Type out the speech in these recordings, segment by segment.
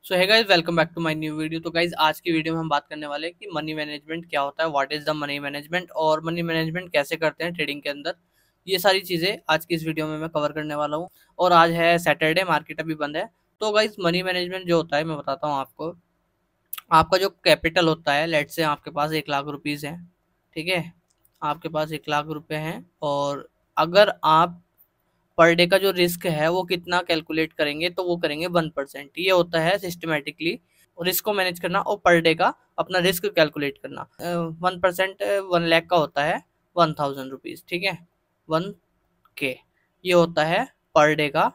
So hi guys, welcome back to my new video. तो guys, आज की video में हम बात करने वाले हैं कि मनी मैनेजमेंट क्या होता है, what is the money management और मनी मैनेजमेंट कैसे करते हैं ट्रेडिंग के अंदर। ये सारी चीज़ें आज की इस वीडियो में मैं कवर करने वाला हूँ। और आज है सैटरडे, मार्केट अभी बंद है। तो गाइस, मनी मैनेजमेंट जो होता है मैं बताता हूँ आपको। आपका जो कैपिटल होता है, लेट से आपके पास 1 लाख रुपीज़ है, ठीक है। आपके पास 1 लाख रुपए हैं और अगर आप पर डे का जो रिस्क है वो कितना कैलकुलेट करेंगे, तो वो करेंगे 1%। ये होता है सिस्टमेटिकली रिस्क को मैनेज करना और पर डे का अपना रिस्क कैलकुलेट करना। 1% 1 लाख का होता है 1000 रुपीज़, ठीक है। 1 के ये होता है पर डे का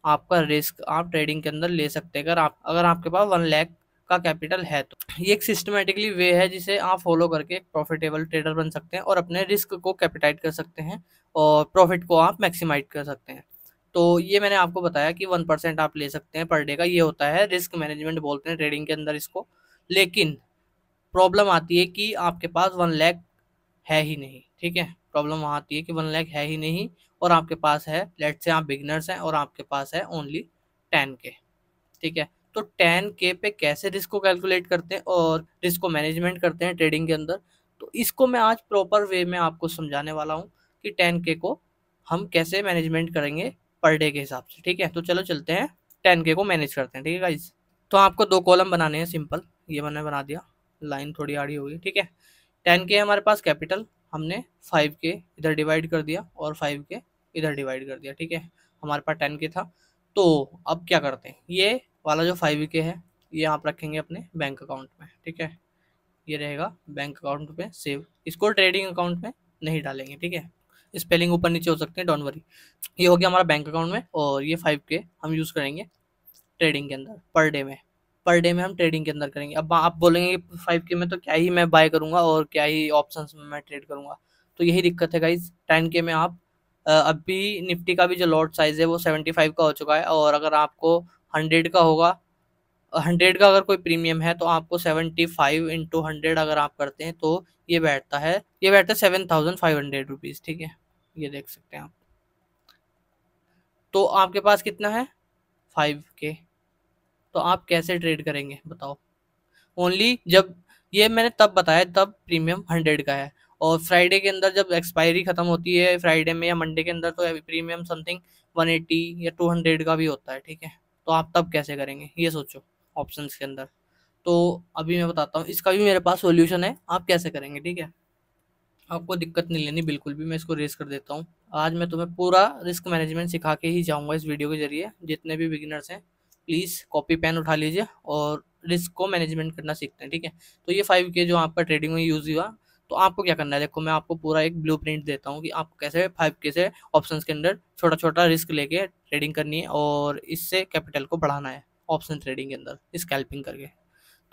आपका रिस्क आप ट्रेडिंग के अंदर ले सकते हैं। अगर आपके पास 1 लाख का कैपिटल है तो ये एक सिस्टमेटिकली वे है जिसे आप फॉलो करके एक प्रॉफिटेबल ट्रेडर बन सकते हैं और अपने रिस्क को कैपिटाइट कर सकते हैं और प्रॉफिट को आप मैक्सिमाइज कर सकते हैं। तो ये मैंने आपको बताया कि 1% आप ले सकते हैं पर डे का। ये होता है रिस्क मैनेजमेंट बोलते हैं ट्रेडिंग के अंदर इसको। लेकिन प्रॉब्लम आती है कि आपके पास 1 लाख है ही नहीं, ठीक है। प्रॉब्लम वहाँ आती है कि 1 लाख है ही नहीं और आपके पास है, लेट से आप बिगनर्स हैं और आपके पास है ओनली 10 के, ठीक है। तो 10 के पे कैसे रिस्क को कैलकुलेट करते हैं और रिस्क को मैनेजमेंट करते हैं ट्रेडिंग के अंदर, तो इसको मैं आज प्रॉपर वे में आपको समझाने वाला हूँ कि 10 के को हम कैसे मैनेजमेंट करेंगे पर डे के हिसाब से, ठीक है। तो चलो चलते हैं 10 के को मैनेज करते हैं, ठीक है गाइज। तो आपको 2 कॉलम बनाने हैं, सिंपल। ये मैंने बना दिया, लाइन थोड़ी आड़ी हो गई, ठीक है। 10 के हमारे पास कैपिटल, हमने 5 के इधर डिवाइड कर दिया और 5 के इधर डिवाइड कर दिया, ठीक है। हमारे पास 10 के था। तो अब क्या करते हैं, ये वाला जो 5 के है ये आप रखेंगे अपने बैंक अकाउंट में, ठीक है। ये रहेगा बैंक अकाउंट पे सेव, इसको ट्रेडिंग अकाउंट में नहीं डालेंगे, ठीक है। स्पेलिंग ऊपर नीचे हो सकते हैं, डोंट वरी। ये हो गया हमारा बैंक अकाउंट में और ये 5 के हम यूज़ करेंगे ट्रेडिंग के अंदर पर डे में। पर डे में हम ट्रेडिंग के अंदर करेंगे। अब आप बोलेंगे कि 5 के में तो क्या ही मैं बाय करूंगा और क्या ही ऑप्शंस में मैं ट्रेड करूंगा। तो यही दिक्कत है गाइज। 10 के में आप अभी निफ्टी का भी जो लॉट साइज है वो 75 का हो चुका है और अगर आपको 100 का होगा, 100 का अगर कोई प्रीमियम है तो आपको 75 × 100 अगर आप करते हैं तो ये बैठता है 7500 रुपीज़, ठीक है। ये देख सकते हैं आप। तो आपके पास कितना है, 5 के। तो आप कैसे ट्रेड करेंगे बताओ। ओनली जब, ये मैंने तब बताया तब प्रीमियम 100 का है और फ्राइडे के अंदर जब एक्सपायरी खत्म होती है फ्राइडे में या मंडे के अंदर, तो प्रीमियम समथिंग 180 या 200 का भी होता है, ठीक है। तो आप तब कैसे करेंगे ये सोचो ऑप्शंस के अंदर। तो अभी मैं बताता हूँ, इसका भी मेरे पास सॉल्यूशन है, आप कैसे करेंगे, ठीक है। आपको दिक्कत नहीं लेनी बिल्कुल भी, मैं इसको रेस कर देता हूँ। आज मैं तुम्हें पूरा रिस्क मैनेजमेंट सिखा के ही जाऊँगा इस वीडियो के जरिए। जितने भी बिगिनर्स हैं प्लीज़ कॉपी पेन उठा लीजिए और रिस्क को मैनेजमेंट करना सीखते हैं, ठीक है। तो ये 5 के जो आपका ट्रेडिंग में यूज़ हुआ, तो आपको क्या करना है, देखो मैं आपको पूरा एक ब्लूप्रिंट देता हूँ कि आपको कैसे 5 के से ऑप्शंस के अंदर छोटा छोटा रिस्क लेके ट्रेडिंग करनी है और इससे कैपिटल को बढ़ाना है ऑप्शन ट्रेडिंग के अंदर स्कैल्पिंग करके।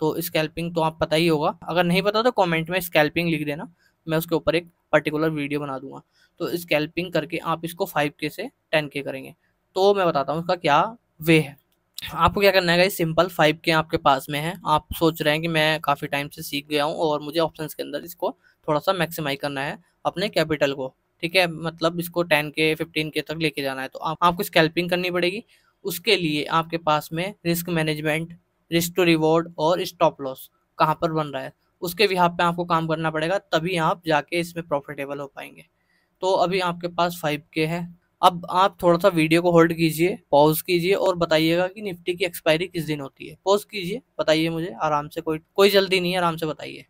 तो स्कैल्पिंग तो आप पता ही होगा, अगर नहीं पता तो कमेंट में स्कैल्पिंग लिख देना, मैं उसके ऊपर एक पर्टिकुलर वीडियो बना दूंगा। तो स्कैल्पिंग करके आप इसको 5 के से 10 के करेंगे। तो मैं बताता हूँ उसका क्या वे है। आपको क्या करना है गाइस, सिंपल 5 के आपके पास में है, आप सोच रहे हैं कि मैं काफ़ी टाइम से सीख गया हूँ और मुझे ऑप्शंस के अंदर इसको थोड़ा सा मैक्सिमाइज करना है अपने कैपिटल को, ठीक है। मतलब इसको 10 के 15 के तक लेके जाना है, तो आपको स्कैल्पिंग करनी पड़ेगी। उसके लिए आपके पास में risk management, risk to reward और स्टॉप लॉस कहाँ पर बन रहा है, उसके बिहाफ पे आपको काम करना पड़ेगा, तभी आप जाके इसमें प्रॉफिटेबल हो पाएंगे। तो अभी आपके पास 5 के है। अब आप थोड़ा सा वीडियो को होल्ड कीजिए, पॉज कीजिए और बताइएगा कि निफ्टी की एक्सपायरी किस दिन होती है। पॉज कीजिए, बताइए मुझे आराम से, कोई कोई जल्दी नहीं है, आराम से बताइए,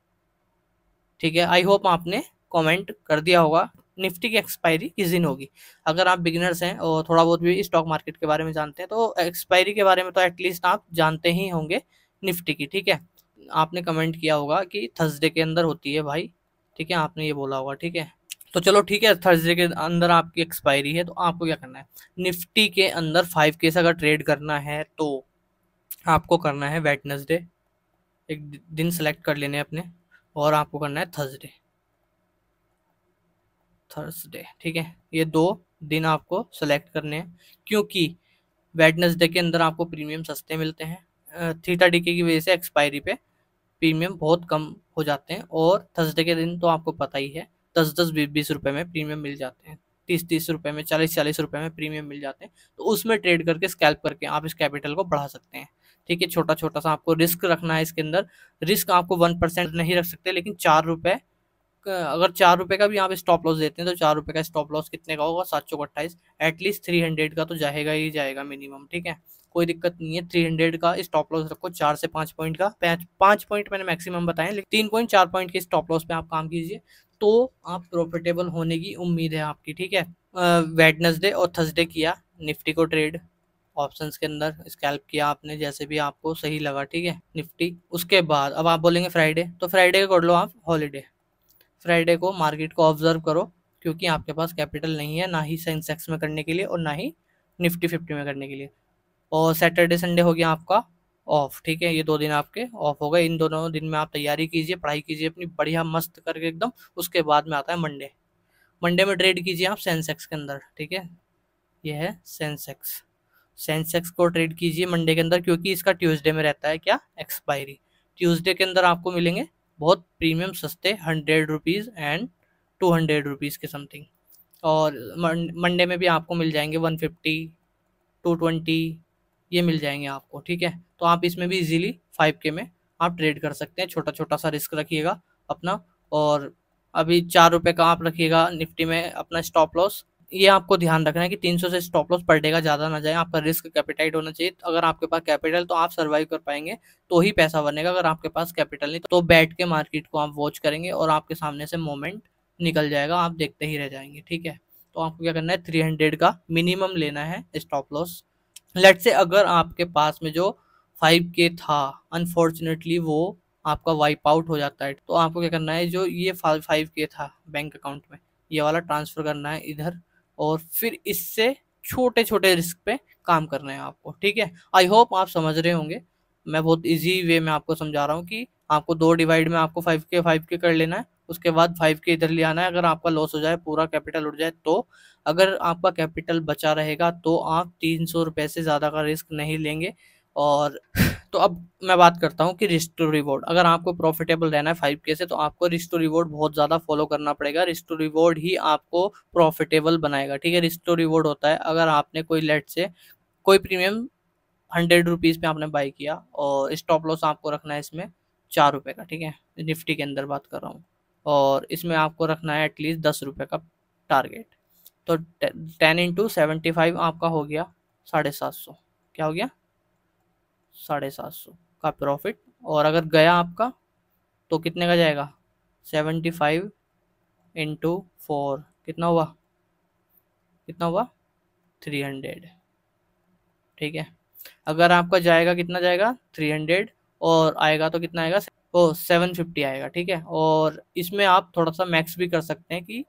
ठीक है। आई होप आपने कमेंट कर दिया होगा निफ्टी की एक्सपायरी किस दिन होगी। अगर आप बिगिनर्स हैं और थोड़ा बहुत भी स्टॉक मार्केट के बारे में जानते हैं तो एक्सपायरी के बारे में तो एटलीस्ट आप जानते ही होंगे निफ्टी की, ठीक है। आपने कमेंट किया होगा कि थर्सडे के अंदर होती है भाई, ठीक है, आपने ये बोला होगा, ठीक है। तो चलो ठीक है, थर्सडे के अंदर आपकी एक्सपायरी है, तो आपको क्या करना है, निफ्टी के अंदर 5 के से अगर ट्रेड करना है तो आपको करना है वेडनेसडे, एक दिन सेलेक्ट कर लेने अपने, और आपको करना है थर्सडे, ठीक है। ये 2 दिन आपको सेलेक्ट करने हैं क्योंकि वेडनेसडे के अंदर आपको प्रीमियम सस्ते मिलते हैं। थीटा डीके की वजह से एक्सपायरी पे प्रीमियम बहुत कम हो जाते हैं और थर्सडे के दिन तो आपको पता ही है 10-10 20-20 रुपए में प्रीमियम मिल जाते हैं, 30-30 रुपए में, 40-40 रुपए में प्रीमियम मिल जाते हैं। तो उसमें ट्रेड करके स्कैल्प करके आप इस कैपिटल को बढ़ा सकते हैं, ठीक है। छोटा छोटा सा आपको रिस्क रखना है इसके अंदर। रिस्क आपको 1% नहीं रख सकते, लेकिन 4 रुपए, अगर 4 रुपए का भी आप स्टॉप लॉस देते हैं तो 4 रुपए का स्टॉप लॉस कितने का होगा, 728, एटलीस्ट 300 का तो जाएगा ही जाएगा मिनिमम। ठीक है, कोई दिक्कत नहीं है। 300 का स्टॉप लॉस रखो, 4 से 5 पॉइंट का, 5 पॉइंट मैंने मैक्सिमम बताया, लेकिन 3 पॉइंट 4 पॉइंट के स्टॉप लॉस पे आप काम कीजिए, तो आप प्रॉफिटेबल होने की उम्मीद है आपकी। ठीक है, वेडनेसडे और थर्सडे किया निफ्टी को ट्रेड, ऑप्शंस के अंदर स्कैल्प किया आपने, जैसे भी आपको सही लगा। ठीक है, निफ्टी। उसके बाद अब आप बोलेंगे फ्राइडे, तो फ्राइडे का कर लो आप हॉलीडे। फ्राइडे को मार्केट को ऑब्जर्व करो, क्योंकि आपके पास कैपिटल नहीं है, ना ही सेंसेक्स में करने के लिए और ना ही निफ्टी 50 में करने के लिए। और सैटरडे संडे हो गया आपका ऑफ। ठीक है, ये 2 दिन आपके ऑफ हो गए। इन दोनों दिन में आप तैयारी कीजिए, पढ़ाई कीजिए अपनी बढ़िया मस्त करके एकदम। उसके बाद में आता है मंडे। मंडे में ट्रेड कीजिए आप सेंसेक्स के अंदर। ठीक है, ये है सेंसेक्स। सेंसेक्स को ट्रेड कीजिए मंडे के अंदर, क्योंकि इसका ट्यूसडे में रहता है क्या, एक्सपायरी। ट्यूसडे के अंदर आपको मिलेंगे बहुत प्रीमियम सस्ते 100 रुपीज़ एंड 200 रुपीज़ के समथिंग। और मंडे में भी आपको मिल जाएंगे 150, 220, ये मिल जाएंगे आपको। ठीक है, तो आप इसमें भी इजीली 5K में आप ट्रेड कर सकते हैं। छोटा छोटा सा रिस्क रखिएगा अपना। और अभी 4 रुपये का आप रखिएगा निफ्टी में अपना स्टॉप लॉस। ये आपको ध्यान रखना है कि 300 से स्टॉप लॉस पर डे का ज़्यादा ना जाए, आपका रिस्क कैपिटाइट होना चाहिए। अगर आपके पास कैपिटल तो आप सर्वाइव कर पाएंगे, तो ही पैसा बनेगा। अगर आपके पास कैपिटल नहीं तो बैठ के मार्केट को आप वॉच करेंगे और आपके सामने से मोमेंट निकल जाएगा, आप देखते ही रह जाएंगे। ठीक है, तो आपको क्या करना है, 300 का मिनिमम लेना है स्टॉप लॉस। लेट से अगर आपके पास में जो 5K था, अनफॉर्चुनेटली वो आपका वाइप आउट हो जाता है, तो आपको क्या करना है, जो ये 5K था बैंक अकाउंट में, ये वाला ट्रांसफर करना है इधर, और फिर इससे छोटे छोटे रिस्क पे काम करना है आपको। ठीक है, आई होप आप समझ रहे होंगे। मैं बहुत इजी वे में आपको समझा रहा हूँ कि आपको 2 डिवाइड में आपको 5K कर लेना है, उसके बाद 5K इधर ले आना है। अगर आपका लॉस हो जाए, पूरा कैपिटल उठ जाए, तो अगर आपका कैपिटल बचा रहेगा तो आप 300 रुपये से ज़्यादा का रिस्क नहीं लेंगे। और तो अब मैं बात करता हूँ कि रिस्क टू रिवॉर्ड। अगर आपको प्रॉफिटेबल रहना है 5K से, तो आपको रिस्क टू रिवॉर्ड बहुत ज़्यादा फॉलो करना पड़ेगा। रिस्क टू रिवॉर्ड ही आपको प्रॉफिटेबल बनाएगा। ठीक है, रिस्क टू रिवॉर्ड होता है, अगर आपने कोई लेट से कोई प्रीमियम 100 रुपीज़ पे आपने बाई किया और स्टॉप लॉस आपको रखना है इसमें 4 रुपये का। ठीक है, निफ्टी के अंदर बात कर रहा हूँ, और इसमें आपको रखना है एटलीस्ट 10 रुपये का टारगेट। तो 10 × 75 आपका हो गया 750। क्या हो गया, 750 का प्रॉफिट। और अगर गया आपका तो कितने का जाएगा, 75 × 4 कितना हुआ, कितना हुआ, 300। ठीक है, अगर आपका जाएगा, कितना जाएगा, 300, और आएगा तो कितना आएगा, ओ 750 आएगा। ठीक है, और इसमें आप थोड़ा सा मैक्स भी कर सकते हैं कि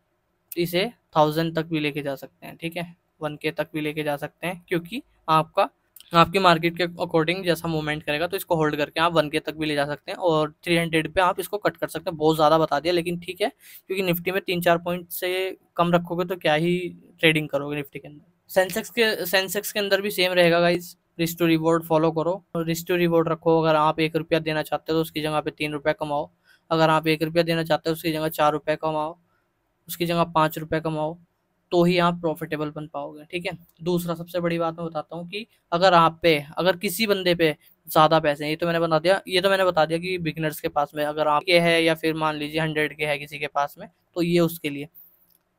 इसे 1000 तक भी लेके जा सकते हैं। ठीक है, 1K तक भी लेके जा सकते हैं, क्योंकि आपका आपकी मार्केट के अकॉर्डिंग जैसा मूवमेंट करेगा, तो इसको होल्ड करके आप 1K तक भी ले जा सकते हैं, और 300 पे आप इसको कट कर सकते हैं। बहुत ज़्यादा बता दिया, लेकिन ठीक है, क्योंकि निफ्टी में 3-4 पॉइंट से कम रखोगे तो क्या ही ट्रेडिंग करोगे निफ्टी के अंदर। सेंसेक्स के अंदर भी सेम रहेगा guys. Risk to reward follow करो, रिस्क टू रिवॉर्ड रखो। अगर आप 1 रुपया देना चाहते हो तो उसकी जगह पे 3 रुपया कमाओ। अगर आप 1 रुपया देना चाहते हो उसकी जगह 4 रुपये कमाओ, उसकी जगह 5 रुपये कमाओ, तो ही आप प्रॉफिटेबल बन पाओगे। ठीक है, दूसरा सबसे बड़ी बात मैं बताता हूँ कि अगर किसी बंदे पे ज़्यादा पैसे हैं, ये तो मैंने बता दिया कि बिगिनर्स के पास में, अगर आपके है या फिर मान लीजिए 100K है किसी के पास में, तो ये उसके लिए।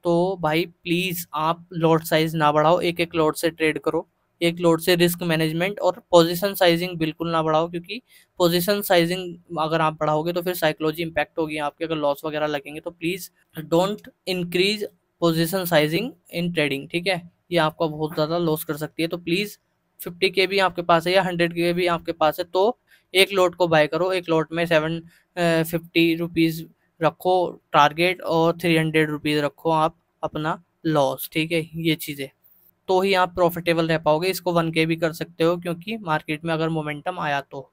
तो भाई प्लीज़ आप लॉट साइज ना बढ़ाओ, एक एक लॉट से ट्रेड करो, एक लॉट से रिस्क मैनेजमेंट, और पोजीशन साइजिंग बिल्कुल ना बढ़ाओ, क्योंकि पोजीशन साइजिंग अगर आप बढ़ाओगे तो फिर साइकोलॉजी इंपैक्ट होगी आपके, अगर लॉस वगैरह लगेंगे। तो please don't increase position sizing in trading. ठीक है, ये आपका बहुत ज़्यादा लॉस कर सकती है। तो प्लीज़ 50K भी आपके पास है या 100K भी आपके पास है, तो एक लॉट को बाय करो। एक लॉट में 750 रुपीज़ रखो टारगेट, और 300 रुपीज़ रखो आप अपना लॉस। ठीक है, ये चीज़ें, तो ही आप प्रॉफिटेबल रह पाओगे। इसको 1K भी कर सकते हो, क्योंकि मार्केट में अगर मोमेंटम आया तो।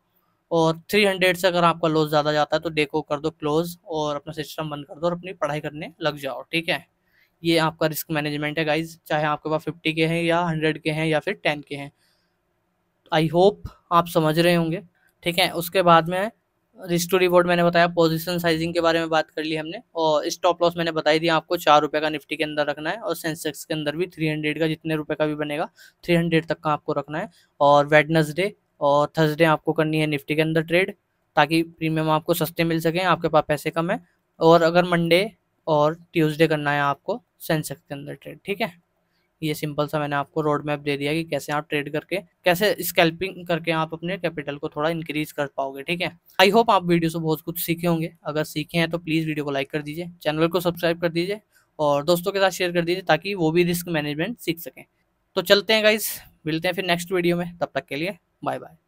और 300 से अगर आपका लॉस ज़्यादा जाता है तो देखो कर दो क्लोज, और अपना सिस्टम बंद कर दो और अपनी पढ़ाई करने लग जाओ। ठीक है, ये आपका रिस्क मैनेजमेंट है गाइज, चाहे आपके पास 50K है या 100K है या फिर 10K है। आई होप आप समझ रहे होंगे। ठीक है, उसके बाद में रिस्क टू रिवॉर्ड मैंने बताया, पोजीशन साइजिंग के बारे में बात कर ली हमने, और स्टॉप लॉस मैंने बताई दिया आपको 4 रुपये का निफ्टी के अंदर रखना है, और सेंसेक्स के अंदर भी 300 का जितने रुपए का भी बनेगा 300 तक का आपको रखना है। और वेडनेसडे और थर्सडे आपको करनी है निफ्टी के अंदर ट्रेड, ताकि प्रीमियम आपको सस्ते मिल सकें, आपके पास पैसे कम है। और अगर मंडे और ट्यूसडे करना है आपको सेंसेक्स के अंदर ट्रेड, ठीक है। ये सिंपल सा मैंने आपको रोड मैप दे दिया कि कैसे आप ट्रेड करके, कैसे स्कैल्पिंग करके आप अपने कैपिटल को थोड़ा इंक्रीज कर पाओगे, ठीक है। आई होप आप वीडियो से बहुत कुछ सीखे होंगे। अगर सीखे हैं तो प्लीज़ वीडियो को लाइक कर दीजिए, चैनल को सब्सक्राइब कर दीजिए और दोस्तों के साथ शेयर कर दीजिए ताकि वो भी रिस्क मैनेजमेंट सीख सकें। तो चलते हैं गाइस, मिलते हैं फिर नेक्स्ट वीडियो में, तब तक के लिए बाय बाय।